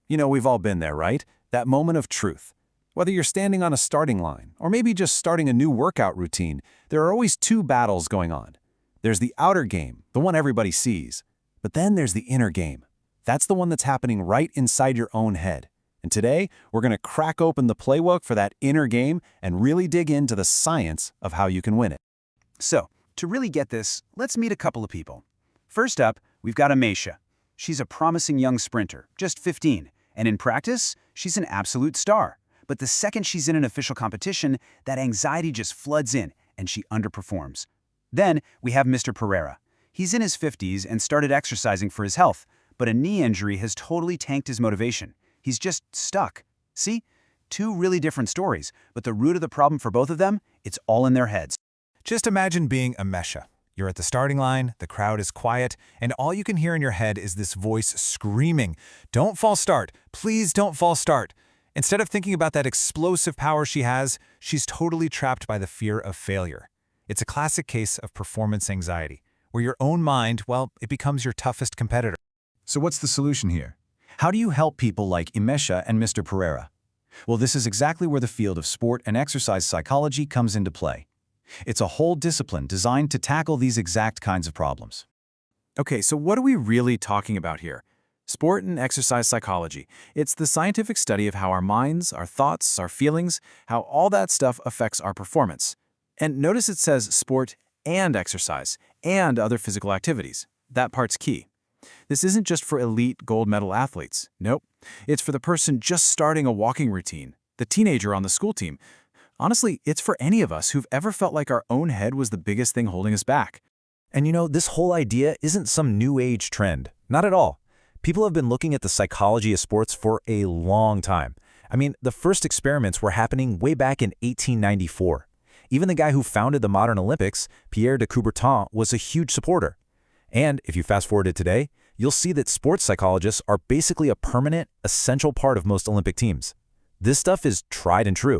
We've all been there, right? That moment of truth. Whether you're standing on a starting line, or maybe just starting a new workout routine, there are always two battles going on. There's the outer game, the one everybody sees. But then there's the inner game. That's the one that's happening right inside your own head. And today, we're going to crack open the playbook for that inner game and really dig into the science of how you can win it. So, to really get this, let's meet a couple of people. First up, we've got Ameisha. She's a promising young sprinter, just 15, and in practice, she's an absolute star. But the second she's in an official competition, that anxiety just floods in, and she underperforms. Then, we have Mr. Pereira. He's in his 50s and started exercising for his health, but a knee injury has totally tanked his motivation. He's just stuck. See? Two really different stories, but the root of the problem for both of them, it's all in their heads. Just imagine being Ameisha. You're at the starting line, the crowd is quiet, and all you can hear in your head is this voice screaming, "Don't false start. Please don't false start." Instead of thinking about that explosive power she has, she's totally trapped by the fear of failure. It's a classic case of performance anxiety, where your own mind, well, it becomes your toughest competitor. So what's the solution here? How do you help people like Ameisha and Mr. Pereira? Well, this is exactly where the field of sport and exercise psychology comes into play. It's a whole discipline designed to tackle these exact kinds of problems. Okay, so what are we really talking about here? Sport and exercise psychology. It's the scientific study of how our minds, our thoughts, our feelings, how all that stuff affects our performance. And notice it says sport and exercise and other physical activities. That part's key. This isn't just for elite gold medal athletes. Nope. It's for the person just starting a walking routine, the teenager on the school team. Honestly, it's for any of us who've ever felt like our own head was the biggest thing holding us back. And this whole idea isn't some new age trend. Not at all. People have been looking at the psychology of sports for a long time. I mean, the first experiments were happening way back in 1894. Even the guy who founded the modern Olympics, Pierre de Coubertin, was a huge supporter. And if you fast forward to today, you'll see that sports psychologists are basically a permanent, essential part of most Olympic teams. This stuff is tried and true.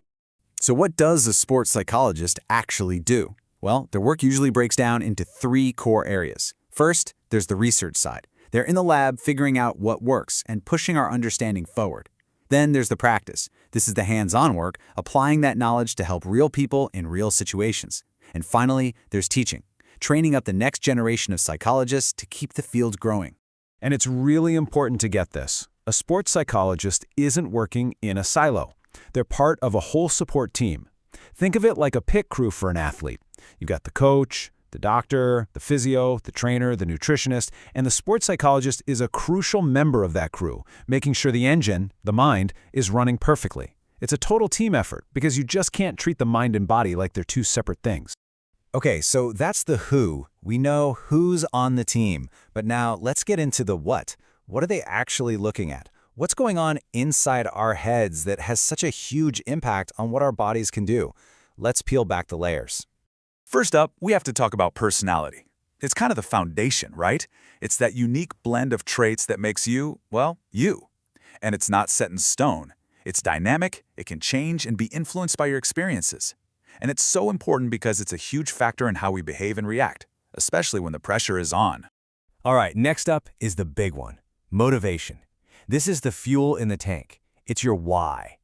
So what does a sports psychologist actually do? Well, their work usually breaks down into three core areas. First, there's the research side. They're in the lab figuring out what works and pushing our understanding forward. Then there's the practice. This is the hands-on work, applying that knowledge to help real people in real situations. And finally, there's teaching, training up the next generation of psychologists to keep the field growing. And it's really important to get this. A sports psychologist isn't working in a silo. They're part of a whole support team. Think of it like a pit crew for an athlete. You've got the coach, the doctor, the physio, the trainer, the nutritionist, and the sports psychologist is a crucial member of that crew, making sure the engine, the mind, is running perfectly. It's a total team effort because you just can't treat the mind and body like they're two separate things. Okay, so that's the who. We know who's on the team. But now let's get into the what. What are they actually looking at? What's going on inside our heads that has such a huge impact on what our bodies can do? Let's peel back the layers. First up, we have to talk about personality. It's kind of the foundation, right? It's that unique blend of traits that makes you, well, you. And it's not set in stone. It's dynamic, it can change and be influenced by your experiences. And it's so important because it's a huge factor in how we behave and react, especially when the pressure is on. All right, next up is the big one, motivation. This is the fuel in the tank. It's your why.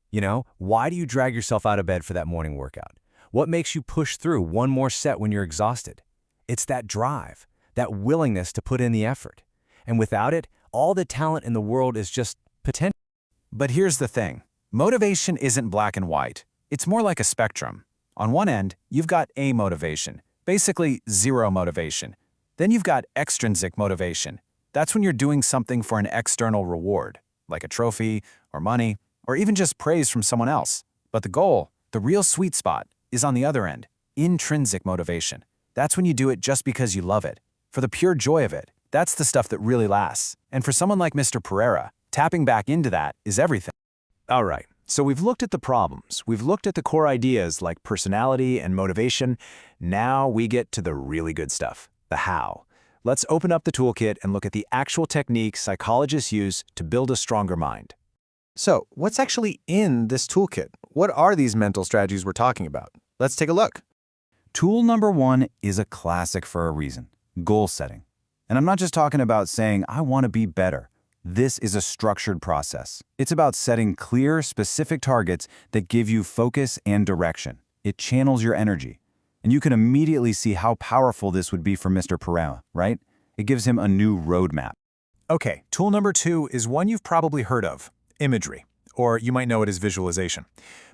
Why do you drag yourself out of bed for that morning workout? What makes you push through one more set when you're exhausted? It's that drive, that willingness to put in the effort. And without it, all the talent in the world is just potential. But here's the thing. Motivation isn't black and white. It's more like a spectrum. On one end, you've got amotivation, basically zero motivation. Then you've got extrinsic motivation. That's when you're doing something for an external reward, like a trophy or money, or even just praise from someone else. But the goal, the real sweet spot, is on the other end, intrinsic motivation. That's when you do it just because you love it, for the pure joy of it. That's the stuff that really lasts. And for someone like Mr. Pereira, tapping back into that is everything. All right, so we've looked at the problems. We've looked at the core ideas like personality and motivation. Now we get to the really good stuff, the how. Let's open up the toolkit and look at the actual techniques psychologists use to build a stronger mind. So, what's actually in this toolkit? What are these mental strategies we're talking about? Let's take a look. Tool number one is a classic for a reason, goal setting. And I'm not just talking about saying, I want to be better. This is a structured process. It's about setting clear, specific targets that give you focus and direction. It channels your energy. And you can immediately see how powerful this would be for Mr. Pereira, right? It gives him a new roadmap. Okay, tool number 2 is one you've probably heard of, imagery, or you might know it as visualization.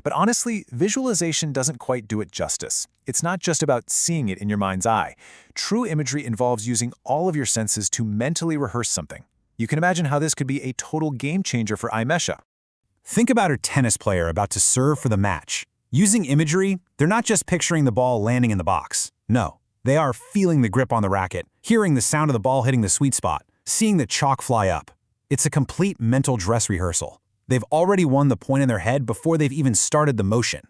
But honestly, visualization doesn't quite do it justice. It's not just about seeing it in your mind's eye. True imagery involves using all of your senses to mentally rehearse something. You can imagine how this could be a total game changer for Imesha. Think about a tennis player about to serve for the match. Using imagery, they're not just picturing the ball landing in the box. No, they are feeling the grip on the racket, hearing the sound of the ball hitting the sweet spot, seeing the chalk fly up. It's a complete mental dress rehearsal. They've already won the point in their head before they've even started the motion.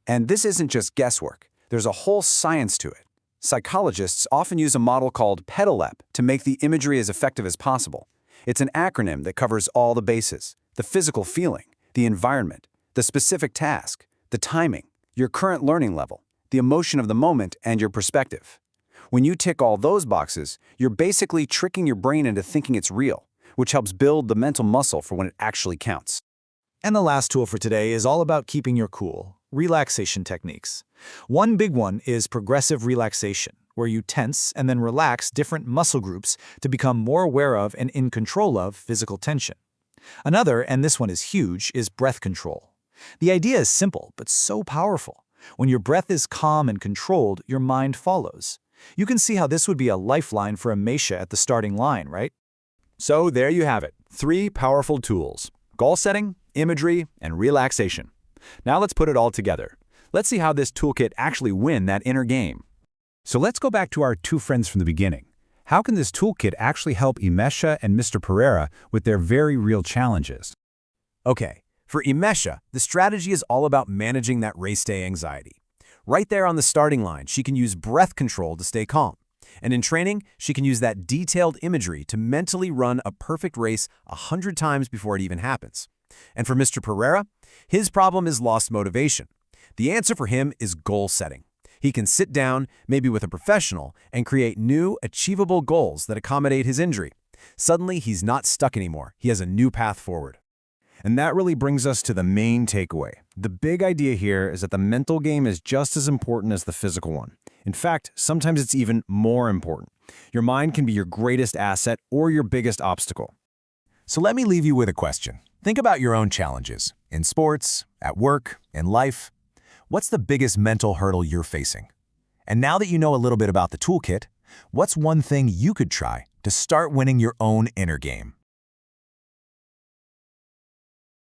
And this isn't just guesswork. There's a whole science to it. Psychologists often use a model called PEDALEP to make the imagery as effective as possible. It's an acronym that covers all the bases: the physical feeling, the environment, the specific task, the timing, your current learning level, the emotion of the moment, and your perspective. When you tick all those boxes, you're basically tricking your brain into thinking it's real, which helps build the mental muscle for when it actually counts. And the last tool for today is all about keeping your cool, relaxation techniques. One big one is progressive relaxation, where you tense and then relax different muscle groups to become more aware of and in control of physical tension. Another, and this one is huge, is breath control. The idea is simple, but so powerful. When your breath is calm and controlled, your mind follows. You can see how this would be a lifeline for Imesha at the starting line, right? So there you have it, 3 powerful tools: goal setting, imagery, and relaxation. Now let's put it all together. Let's see how this toolkit actually win that inner game. So let's go back to our 2 friends from the beginning. How can this toolkit actually help Imesha and Mr. Pereira with their very real challenges? Okay, for Imesha, the strategy is all about managing that race day anxiety. Right there on the starting line, she can use breath control to stay calm. And in training, she can use that detailed imagery to mentally run a perfect race 100 times before it even happens. And for Mr. Pereira, his problem is lost motivation. The answer for him is goal setting. He can sit down, maybe with a professional, and create new, achievable goals that accommodate his injury. Suddenly, he's not stuck anymore. He has a new path forward. And that really brings us to the main takeaway. The big idea here is that the mental game is just as important as the physical one. In fact, sometimes it's even more important. Your mind can be your greatest asset or your biggest obstacle. So let me leave you with a question. Think about your own challenges in sports, at work, in life. What's the biggest mental hurdle you're facing? And now that you know a little bit about the toolkit, what's one thing you could try to start winning your own inner game?